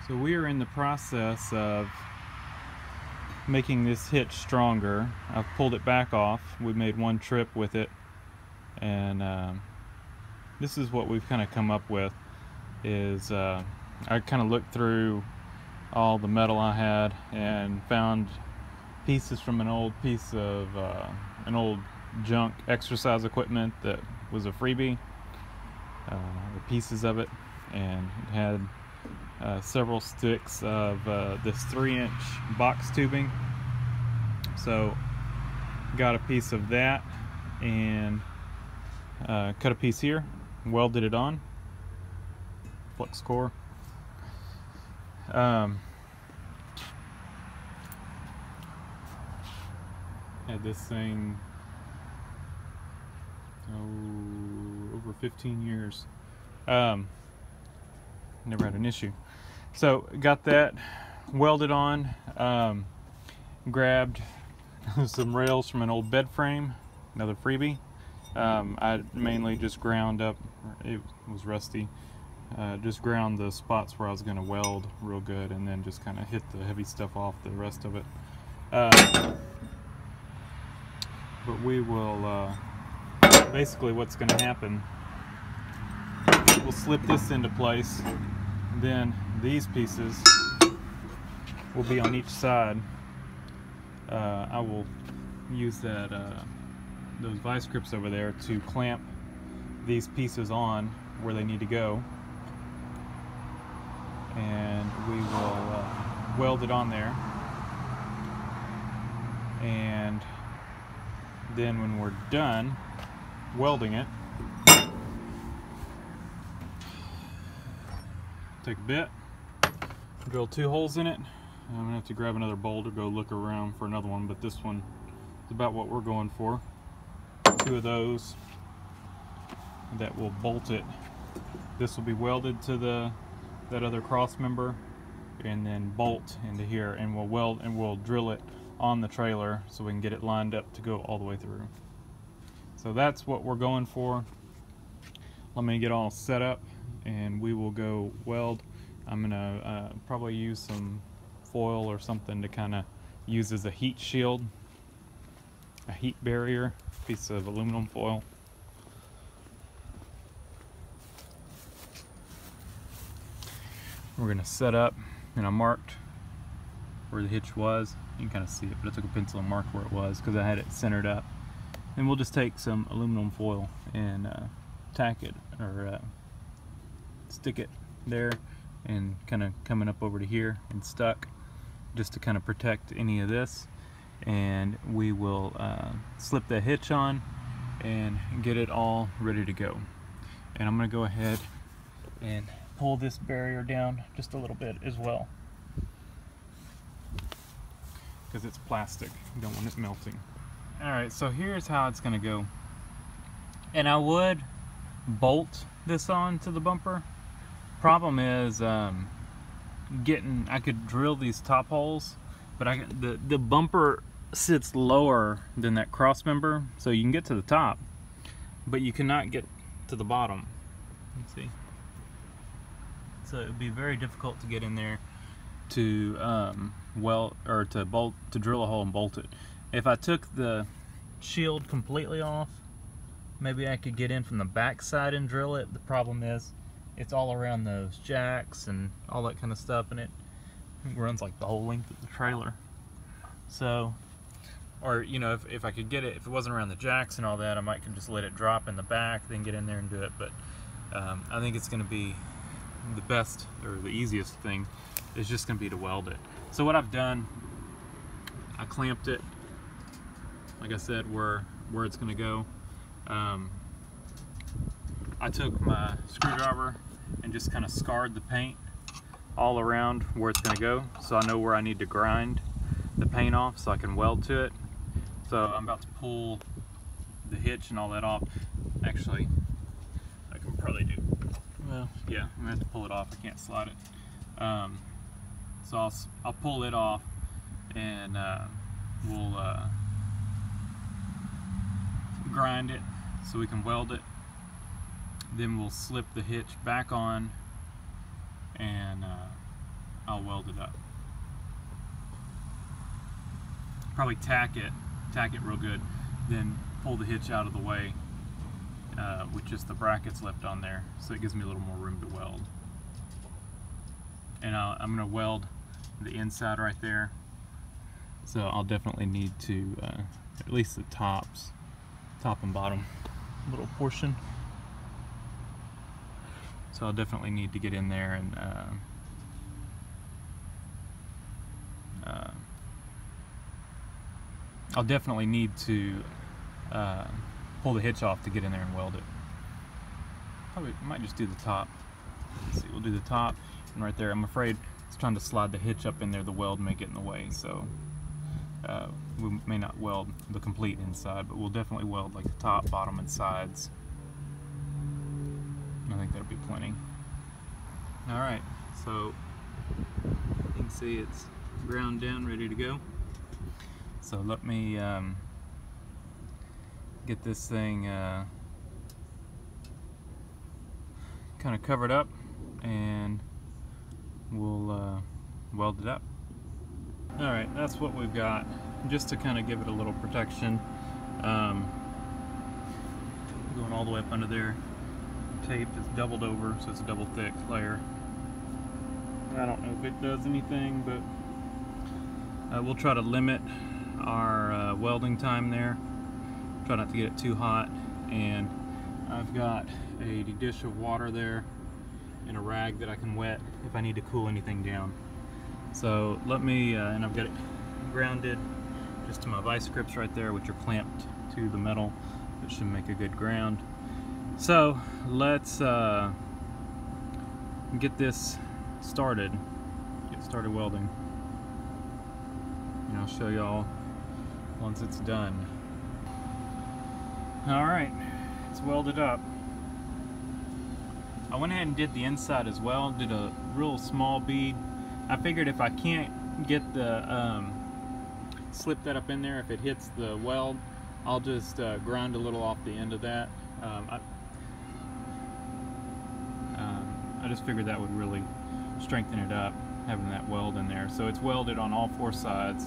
So we are in the process of making this hitch stronger. I've pulled it back off. We made one trip with it, and this is what we've kind of come up with. Is I kind of looked through all the metal I had and found pieces from an old piece of an old junk exercise equipment that was a freebie, the pieces of it, and it had several sticks of this 3-inch box tubing. So got a piece of that and cut a piece here, welded it on, flux core. Had this thing over 15 years. Never had an issue. So got that welded on, grabbed some rails from an old bed frame, another freebie. I mainly just ground up, it was rusty, just ground the spots where I was going to weld real good, and then just kind of hit the heavy stuff off the rest of it. But we will, basically what's going to happen, we'll slip this into place, then these pieces will be on each side. I will use that those vice grips over there to clamp these pieces on where they need to go, and we will weld it on there, and then when we're done welding it, take a bit, drill 2 holes in it. I'm gonna have to grab another bolt or go look around for another one, but this one is about what we're going for. 2 of those that will bolt it. This will be welded to that other cross member, and then bolt into here, and we'll weld and we'll drill it on the trailer so we can get it lined up to go all the way through. So that's what we're going for. Let me get all set up and we will go weld. I'm gonna probably use some foil or something to kind of use as a heat shield, a heat barrier, piece of aluminum foil. We're gonna set up, and I marked where the hitch was. You can kind of see it, but I took a pencil and marked where it was because I had it centered up. And we'll just take some aluminum foil and tack it, or stick it there, and kind of coming up over to here and stuck, just to kind of protect any of this. And we will slip the hitch on and get it all ready to go. And I'm going to go ahead and pull this barrier down just a little bit as well, because it's plastic. You don't want it melting. Alright, so here's how it's going to go. And I would bolt this on to the bumper. Problem is, I could drill these top holes, but the bumper sits lower than that cross member, so you can get to the top, but you cannot get to the bottom. Let's see. So it would be very difficult to get in there to weld, or to drill a hole and bolt it. If I took the shield completely off, maybe I could get in from the back side and drill it. The problem is, it's all around those jacks and all that kind of stuff, and it runs like the whole length of the trailer. So, or you know, if I could get it, if it wasn't around the jacks and all that, I might can just let it drop in the back, then get in there and do it. But I think it's going to be the best, or the easiest thing is just going to be to weld it. So what I've done, I clamped it, like I said, where it's going to go. I took my screwdriver and just kind of scarred the paint all around where it's going to go, so I know where I need to grind the paint off so I can weld to it. So I'm about to pull the hitch and all that off. Actually, I can probably do, well, yeah, I'm going to have to pull it off. I can't slide it. So I'll pull it off, and we'll grind it so we can weld it. Then we'll slip the hitch back on, and I'll weld it up. Probably tack it real good, then pull the hitch out of the way with just the brackets left on there, so it gives me a little more room to weld. And I'm going to weld the inside right there, so I'll definitely need to at least the top and bottom little portion. So I'll definitely need to get in there and I'll definitely need to pull the hitch off to get in there and weld it. Probably might just do the top. Let's see, we'll do the top, and right there, I'm afraid it's trying to slide the hitch up in there, the weld may get in the way, so we may not weld the complete inside, but we'll definitely weld like the top, bottom, and sides. I think that'll be plenty. Alright, so you can see it's ground down, ready to go. So let me get this thing kind of covered up, and we'll weld it up. Alright, that's what we've got, just to kind of give it a little protection. Going all the way up under there. Tape is doubled over, so it's a double thick layer. I don't know if it does anything, but we'll try to limit our welding time there. Try not to get it too hot. And I've got a dish of water there and a rag that I can wet if I need to cool anything down. So let me, and I've got it grounded just to my vice grips right there, which are clamped to the metal. That should make a good ground. So let's get this started. Get started welding. And I'll show y'all once it's done. Alright, it's welded up. I went ahead and did the inside as well, did a real small bead. I figured if I can't get the slip that up in there, if it hits the weld, I'll just grind a little off the end of that. I just figured that would really strengthen it up, having that weld in there. So it's welded on all four sides.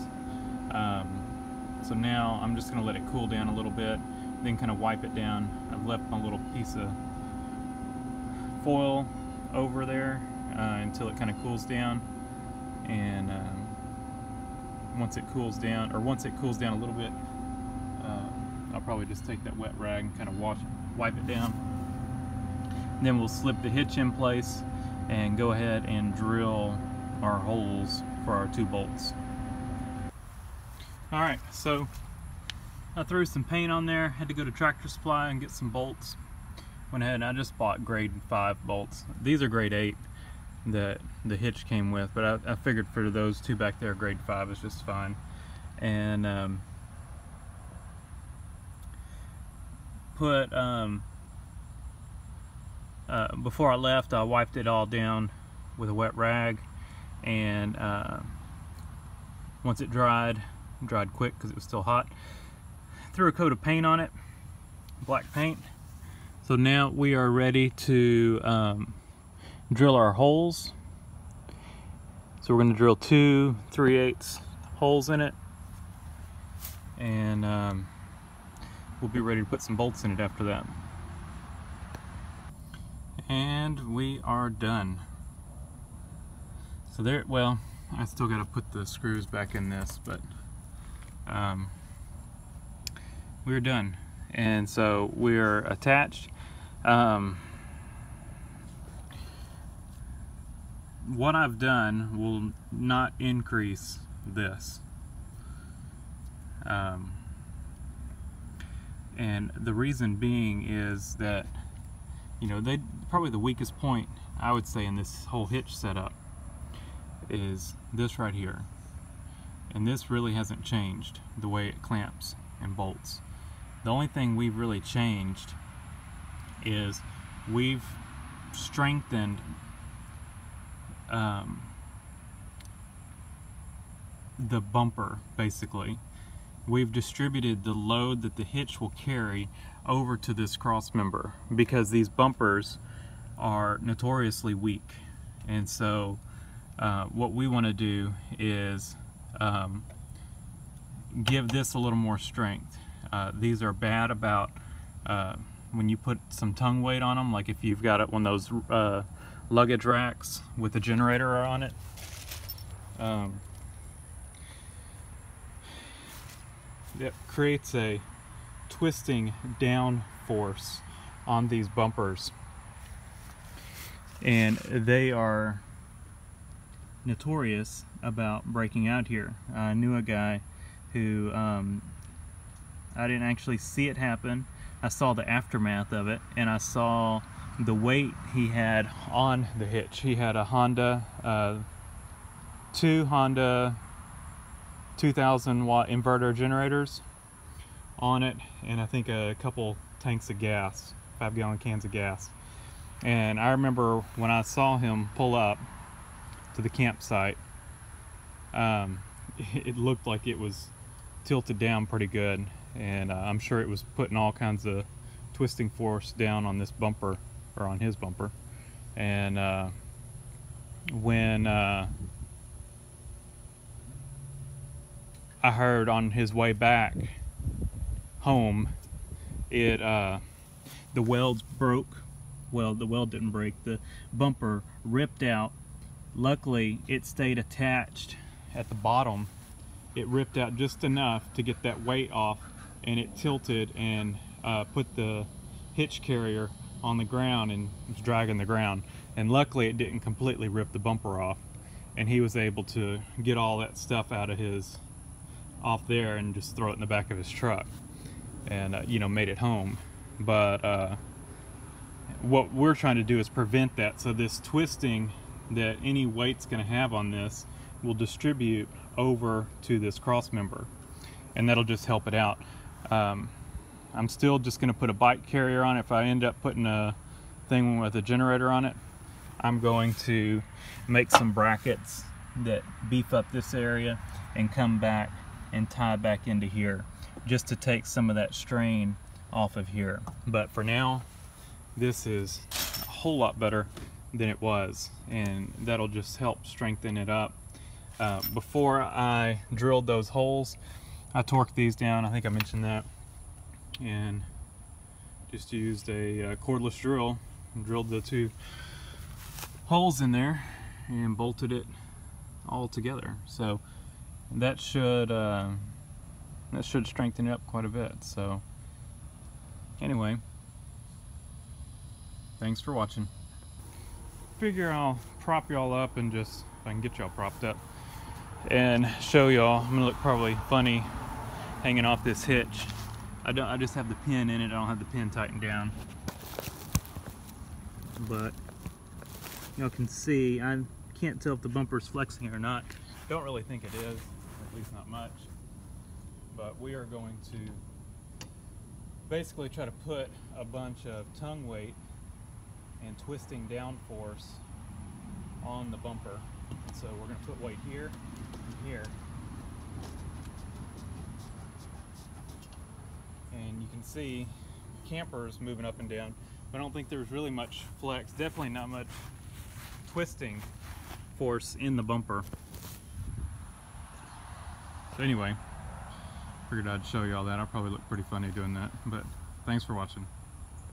So now I'm just going to let it cool down a little bit, then kind of wipe it down. I've left my little piece of foil over there until it kind of cools down. And once it cools down a little bit, I'll probably just take that wet rag and kind of wipe it down. Then we'll slip the hitch in place and go ahead and drill our holes for our 2 bolts. Alright, so I threw some paint on there, had to go to Tractor Supply and get some bolts. Went ahead and I just bought grade 5 bolts. These are grade 8 that the hitch came with, but I figured for those 2 back there, grade 5 is just fine. And before I left, I wiped it all down with a wet rag, and once it dried quick because it was still hot, threw a coat of paint on it, black paint. So now we are ready to drill our holes. So we're going to drill 2 3/8 holes in it, and we'll be ready to put some bolts in it after that. And we are done. So there, well, I still got to put the screws back in this, but we're done. And so we're attached. What I've done will not increase this. And the reason being is that, you know, probably the weakest point I would say in this whole hitch setup is this right here. And this really hasn't changed, the way it clamps and bolts. The only thing we've really changed is we've strengthened the bumper, basically. We've distributed the load that the hitch will carry over to this cross member, because these bumpers are notoriously weak. And so what we want to do is give this a little more strength. These are bad about when you put some tongue weight on them, like if you've got one of those luggage racks with a generator on it. It creates a twisting down force on these bumpers, and they are notorious about breaking out here. I knew a guy who I didn't actually see it happen. I saw the aftermath of it, and I saw the weight he had on the hitch. He had a two Honda 2000 watt inverter generators on it, and I think a couple tanks of gas, 5-gallon cans of gas. And I remember when I saw him pull up to the campsite, it looked like it was tilted down pretty good, and I'm sure it was putting all kinds of twisting force down on this bumper, or on his bumper. And when I heard on his way back home, the welds broke. Well, the weld didn't break, the bumper ripped out. Luckily it stayed attached at the bottom. It ripped out just enough to get that weight off, and it tilted and put the hitch carrier on the ground and was dragging the ground. And luckily it didn't completely rip the bumper off, and he was able to get all that stuff out of off there and just throw it in the back of his truck, and you know, made it home. But what we're trying to do is prevent that, so this twisting that any weight's going to have on this will distribute over to this cross member, and that'll just help it out. I'm still just going to put a bike carrier on it. If I end up putting a thing with a generator on it, I'm going to make some brackets that beef up this area and come back and tie back into here, just to take some of that strain off of here. But for now, this is a whole lot better than it was, and that'll just help strengthen it up. Before I drilled those holes, I torqued these down, I think I mentioned that, and just used a cordless drill and drilled the 2 holes in there and bolted it all together. So that should strengthen it up quite a bit. So anyway, thanks for watching. Figure I'll prop y'all up and just, if I can get y'all propped up, and show y'all. I'm gonna look probably funny hanging off this hitch. I just have the pin in it. I don't have the pin tightened down. But y'all can see, I can't tell if the bumper's flexing or not. Don't really think it is, at least not much. But we are going to basically try to put a bunch of tongue weight and twisting down force on the bumper. So we're going to put weight here and here. And you can see campers moving up and down. But I don't think there's really much flex, definitely not much twisting force in the bumper. So anyway, figured I'd show you all that. I'll probably look pretty funny doing that, but thanks for watching.